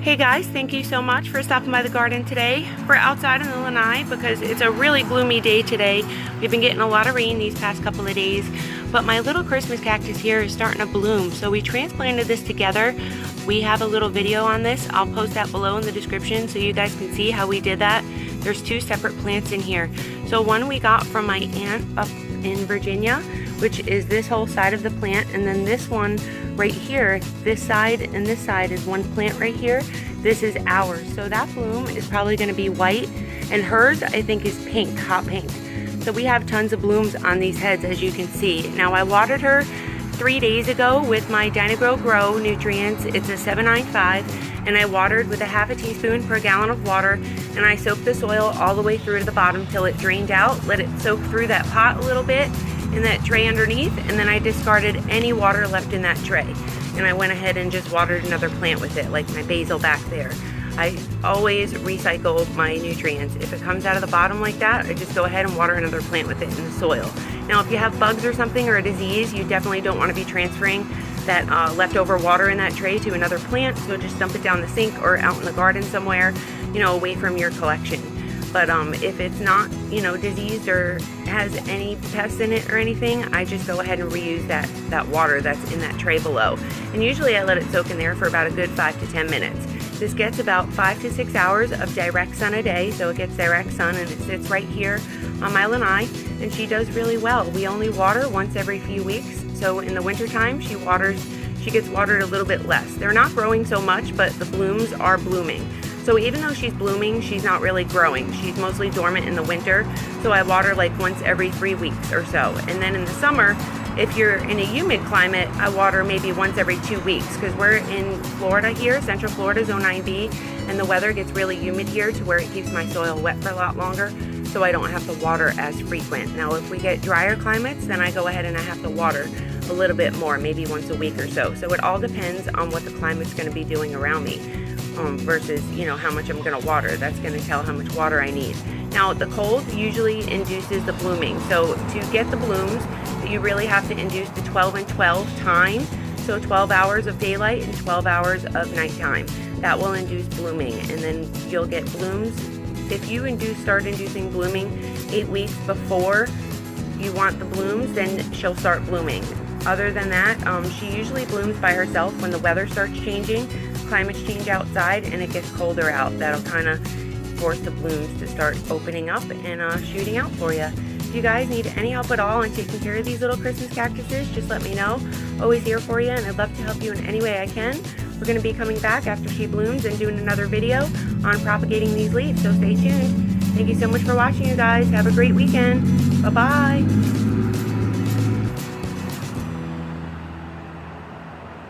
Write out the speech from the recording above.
Hey guys, thank you so much for stopping by the garden today. We're outside in the lanai because it's a really gloomy day today. We've been getting a lot of rain these past couple of days, but my little Christmas cactus here is starting to bloom. So we transplanted this together. We have a little video on this. I'll post that below in the description so you guys can see how we did that. There's two separate plants in here. So one we got from my aunt up in Virginia, which is this whole side of the plant, and then this one right here, this side and this side is one plant right here. This is ours. So that bloom is probably going to be white, and hers I think is pink, hot pink. So we have tons of blooms on these heads, as you can see. Now I watered her 3 days ago with my Dynagrow Grow nutrients. It's a 795, and I watered with a half a teaspoon per gallon of water, and I soaked the soil all the way through to the bottom till it drained out. Let it soak through that pot a little bit in that tray underneath, and then I discarded any water left in that tray, and I went ahead and just watered another plant with it, like my basil back there. I always recycle my nutrients. If it comes out of the bottom like that, I just go ahead and water another plant with it in the soil. Now if you have bugs or something, or a disease, you definitely don't want to be transferring that leftover water in that tray to another plant, so just dump it down the sink or out in the garden somewhere, you know, away from your collection. But if it's not, you know, diseased or has any pests in it or anything, I just go ahead and reuse that water that's in that tray below. And usually I let it soak in there for about a good 5 to 10 minutes. This gets about 5 to 6 hours of direct sun a day, so it gets direct sun, and it sits right here on my lanai, and she does really well. We only water once every few weeks, so in the winter time she gets watered a little bit less. They're not growing so much, but the blooms are blooming. So even though she's blooming, she's not really growing. She's mostly dormant in the winter, so I water like once every 3 weeks or so. And then in the summer, if you're in a humid climate, I water maybe once every 2 weeks, because we're in Florida here, Central Florida, Zone 9B, and the weather gets really humid here to where it keeps my soil wet for a lot longer, so I don't have to water as frequent. Now if we get drier climates, then I go ahead and I have to water a little bit more, maybe once a week or so. So it all depends on what the climate's going to be doing around me. Versus, you know, how much I'm going to water. That's going to tell how much water I need. Now the cold usually induces the blooming, so to get the blooms you really have to induce the 12 and 12 time, so 12 hours of daylight and 12 hours of nighttime. That will induce blooming, and then you'll get blooms. If you start inducing blooming 8 weeks before you want the blooms, then she'll start blooming. Other than that, she usually blooms by herself when the weather starts changing. Climates change outside and it gets colder out. That'll kind of force the blooms to start opening up and shooting out for you. If you guys need any help at all in taking care of these little Christmas cactuses, just let me know. Always here for you, and I'd love to help you in any way I can. We're going to be coming back after she blooms and doing another video on propagating these leaves, so stay tuned. Thank you so much for watching, you guys. Have a great weekend. Bye-bye.